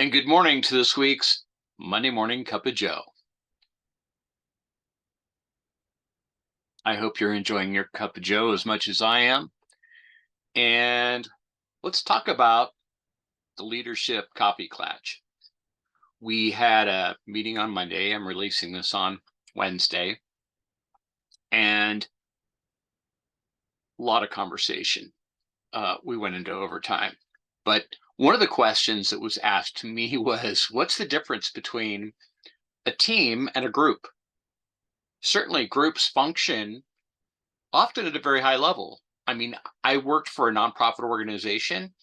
And good morning to this week's Monday Morning Cup of Joe. I hope you're enjoying your cup of Joe as much as I am. And let's talk about the leadership coffee clutch. We had a meeting on Monday. I'm releasing this on Wednesday. And a lot of conversation. We went into overtime. But one of the questions that was asked to me was, what's the difference between a team and a group? Certainly groups function often at a very high level. I mean, I worked for a nonprofit organization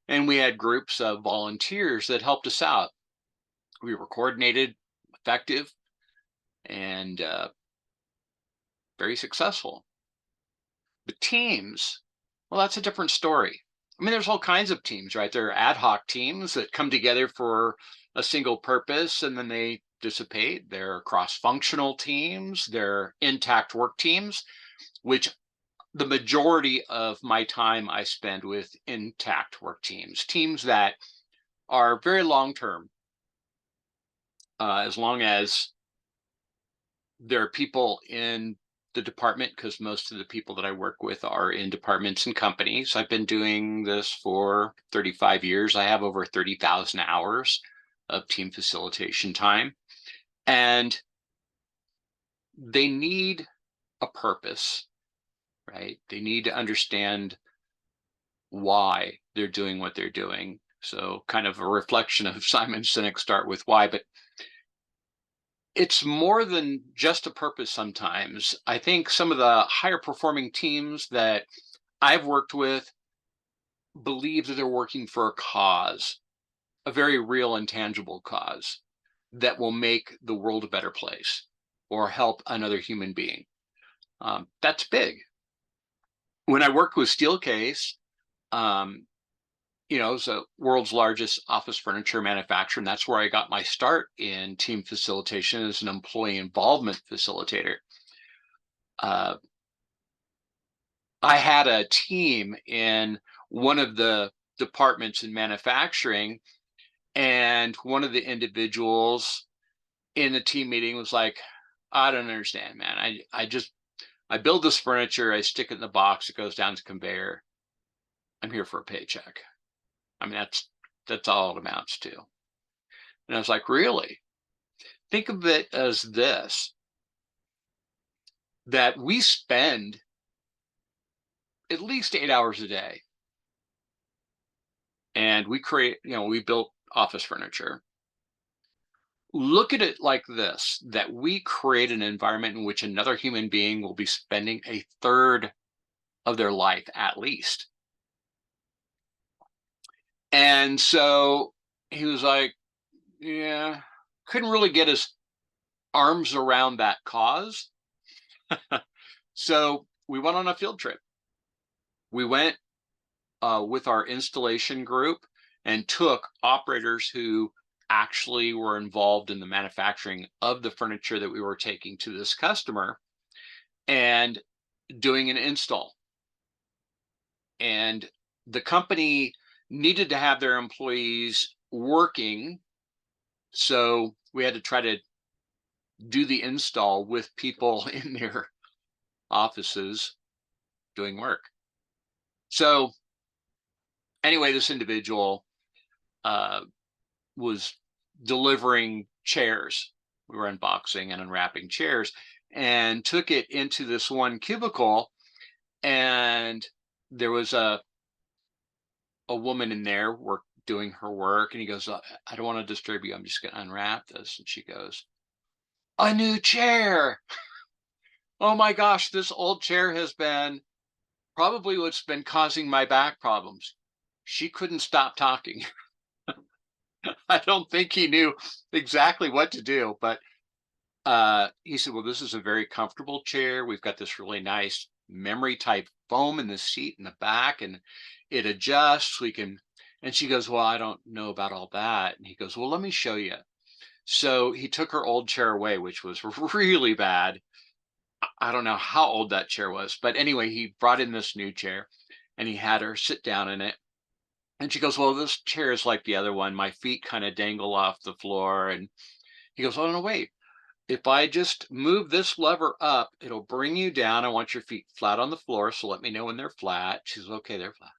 and we had groups of volunteers that helped us out. We were coordinated, effective, and very successful. But teams, well, that's a different story. I mean, there's all kinds of teams, right? There are ad hoc teams that come together for a single purpose and then they dissipate. There are cross-functional teams, there are intact work teams, which the majority of my time I spend with intact work teams, teams that are very long-term, as long as there are people in the department, because most of the people that I work with are in departments and companies. I've been doing this for 35 years. I have over 30,000 hours of team facilitation time, and they need a purpose, right? They need to understand why they're doing what they're doing. So kind of a reflection of Simon Sinek's Start With Why, but it's more than just a purpose sometimes. I think some of the higher performing teams that I've worked with believe that they're working for a cause, a very real and tangible cause that will make the world a better place or help another human being. That's big. When I worked with Steelcase, it's the world's largest office furniture manufacturer, and that's where I got my start in team facilitation as an employee involvement facilitator. I had a team in one of the departments in manufacturing, and one of the individuals in the team meeting was like, I don't understand, man. I build this furniture, I stick it in the box, it goes down the conveyor. I'm here for a paycheck. I mean, that's all it amounts to. And I was like, really? Think of it as this, that we spend at least 8 hours a day and we built office furniture. Look at it like this, that we create an environment in which another human being will be spending a third of their life at least. And so he was like, yeah, couldn't really get his arms around that cause. So we went on a field trip. We went with our installation group and took operators who actually were involved in the manufacturing of the furniture that we were taking to this customer and doing an install. And the company needed to have their employees working, so we had to try to do the install with people in their offices doing work. So anyway, this individual was delivering chairs. We were unboxing and unwrapping chairs and took it into this one cubicle, and there was a woman in there doing her work, and he goes, I don't want to disturb you, I'm just going to unwrap this. And she goes, a new chair. Oh my gosh, this old chair has been probably what's been causing my back problems. She couldn't stop talking. I don't think he knew exactly what to do, but he said, well, this is a very comfortable chair. We've got this really nice memory type foam in the seat in the back, and it adjusts. And she goes, well, I don't know about all that. And he goes, well, let me show you. So he took her old chair away, which was really bad. I don't know how old that chair was, but anyway, he brought in this new chair and he had her sit down in it. And she goes, well, this chair is like the other one. My feet kind of dangle off the floor. And he goes, oh, no, wait. If I just move this lever up, it'll bring you down. I want your feet flat on the floor. So let me know when they're flat. She's okay, they're flat.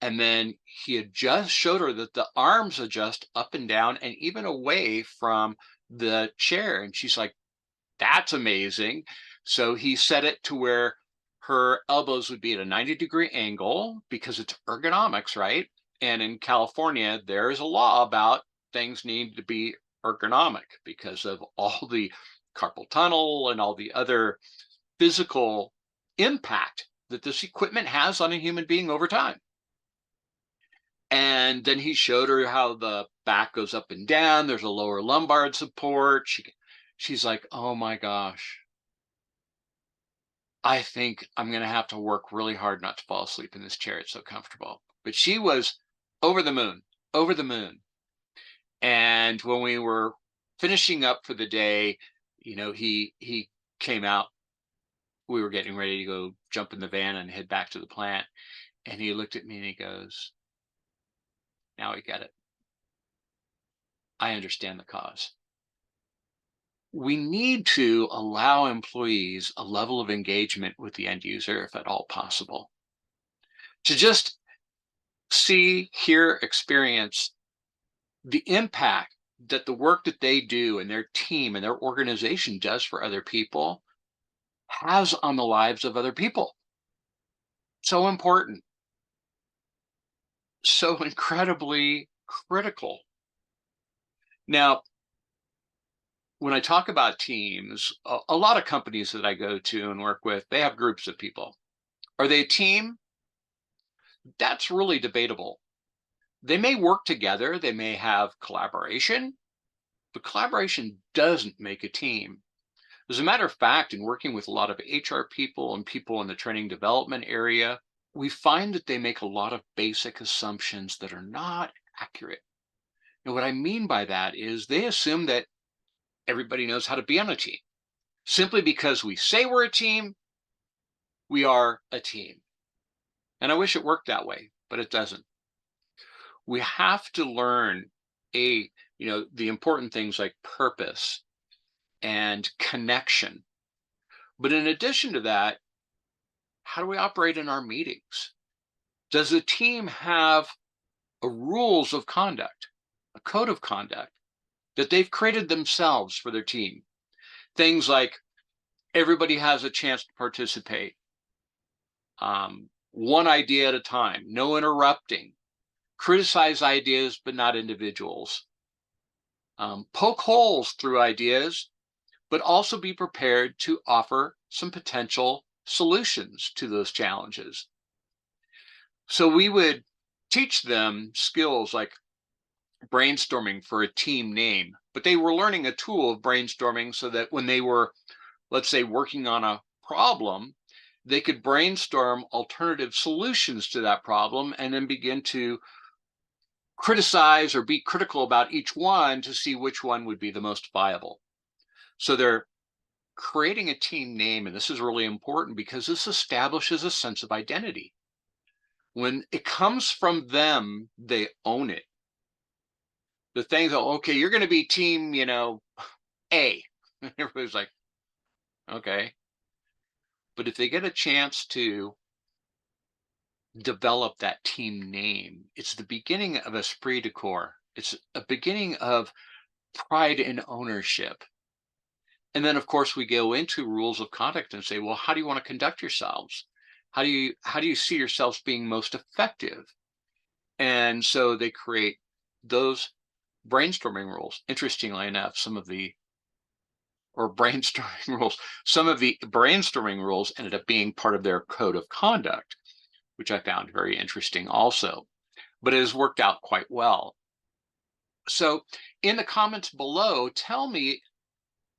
And then he had just showed her that the arms adjust up and down and even away from the chair. And she's like, that's amazing. So he set it to where her elbows would be at a 90-degree angle because it's ergonomics, right? And in California, there's a law about things need to be ergonomic because of all the carpal tunnel and all the other physical impact that this equipment has on a human being over time. And then he showed her how the back goes up and down. There's a lower lumbar support. She's like, oh my gosh, I think I'm going to have to work really hard not to fall asleep in this chair. It's so comfortable. But she was over the moon, over the moon. And when we were finishing up for the day, he came out. We were getting ready to go jump in the van and head back to the plant. And he looked at me and he goes, now I get it. I understand the cause. We need to allow employees a level of engagement with the end user, if at all possible, to just see, hear, experience the impact that the work that they do and their team and their organization does for other people has on the lives of other people. So important, so incredibly critical. Now, when I talk about teams, a lot of companies that I go to and work with, they have groups of people. Are they a team? That's really debatable. They may work together, they may have collaboration, but collaboration doesn't make a team. As a matter of fact, in working with a lot of HR people and people in the training development area, we find that they make a lot of basic assumptions that are not accurate. And what I mean by that is they assume that everybody knows how to be on a team. Simply because we say we're a team, we are a team. And I wish it worked that way, but it doesn't. We have to learn the important things like purpose and connection. But in addition to that, how do we operate in our meetings? Does the team have a rules of conduct, a code of conduct that they've created themselves for their team? Things like everybody has a chance to participate, one idea at a time, no interrupting, criticize ideas but not individuals, poke holes through ideas, but also be prepared to offer some potential solutions to those challenges. So we would teach them skills like brainstorming for a team name, but they were learning a tool of brainstorming so that when they were, let's say, working on a problem, they could brainstorm alternative solutions to that problem and then begin to criticize or be critical about each one to see which one would be the most viable. So they're creating a team name, and this is really important because this establishes a sense of identity. When it comes from them, they own it. The thing that, okay, you're going to be team, A. Everybody's like, okay. But if they get a chance to develop that team name, it's the beginning of esprit de corps. It's a beginning of pride and ownership. And then, of course, we go into rules of conduct and say, well, how do you want to conduct yourselves? How do you see yourselves being most effective? And so they create those brainstorming rules. Interestingly enough, some of the brainstorming rules ended up being part of their code of conduct, which I found very interesting also, but it has worked out quite well. So in the comments below, tell me,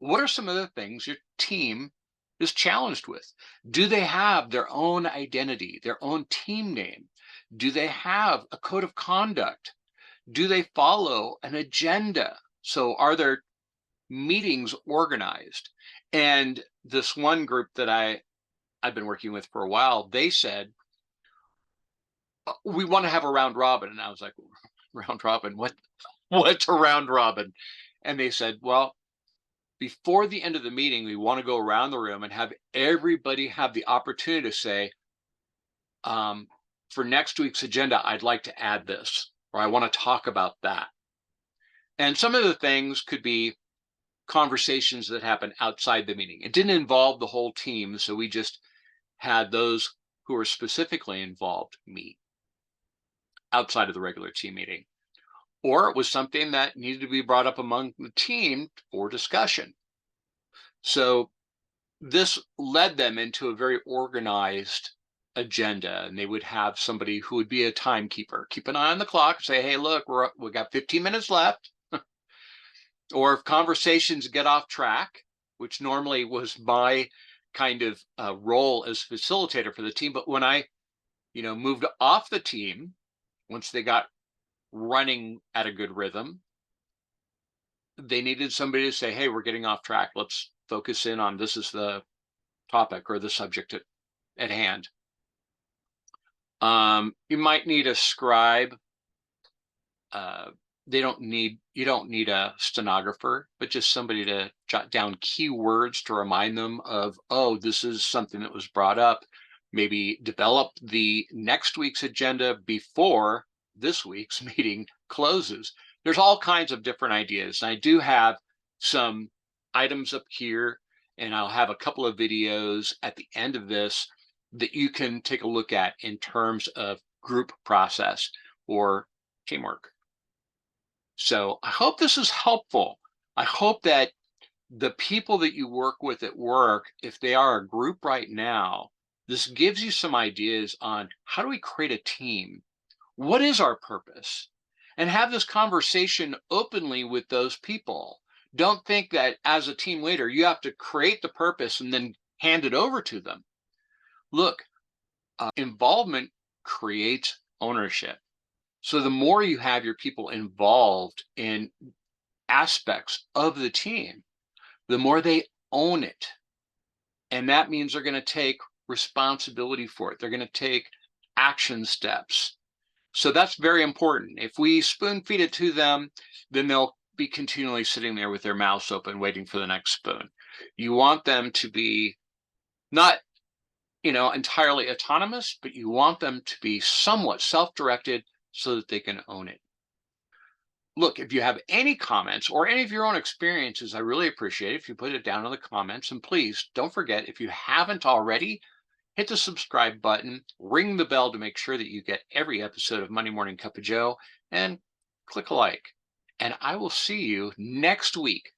what are some of the things your team is challenged with? Do they have their own identity, their own team name? Do they have a code of conduct? Do they follow an agenda? So are their meetings organized? And this one group that I've been working with for a while, they said, we want to have a round robin. And I was like, round robin? What's a round robin? And they said, well, before the end of the meeting, we want to go around the room and have everybody have the opportunity to say, for next week's agenda, I'd like to add this, or I want to talk about that. And some of the things could be conversations that happen outside the meeting. It didn't involve the whole team, so we just had those who were specifically involved meet outside of the regular team meeting. Or it was something that needed to be brought up among the team for discussion. So this led them into a very organized agenda, and they would have somebody who would be a timekeeper, keep an eye on the clock, say, hey, look, we got 15 minutes left. Or if conversations get off track, which normally was my kind of role as facilitator for the team, but when I moved off the team, once they got running at a good rhythm, they needed somebody to say, hey, we're getting off track, let's focus in on this is the topic or the subject at hand. You might need a scribe. You don't need a stenographer, but just somebody to jot down keywords to remind them of, oh, this is something that was brought up. Maybe develop the next week's agenda before this week's meeting closes. There's all kinds of different ideas. And I do have some items up here, and I'll have a couple of videos at the end of this that you can take a look at in terms of group process or teamwork. So I hope this is helpful. I hope that the people that you work with at work, if they are a group right now, this gives you some ideas on how do we create a team? What is our purpose? And have this conversation openly with those people. Don't think that as a team leader, you have to create the purpose and then hand it over to them. Look, involvement creates ownership. So the more you have your people involved in aspects of the team, the more they own it. And that means they're going to take responsibility for it. They're going to take action steps. So that's very important. If we spoon feed it to them, then they'll be continually sitting there with their mouths open, waiting for the next spoon. You want them to be not, entirely autonomous, but you want them to be somewhat self-directed so that they can own it. Look, if you have any comments or any of your own experiences, I really appreciate it if you put it down in the comments. And please don't forget, if you haven't already, hit the subscribe button, ring the bell to make sure that you get every episode of Monday Morning Cup of Joe, and click a like. And I will see you next week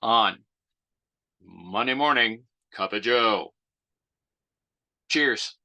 on Monday Morning Cup of Joe. Cheers.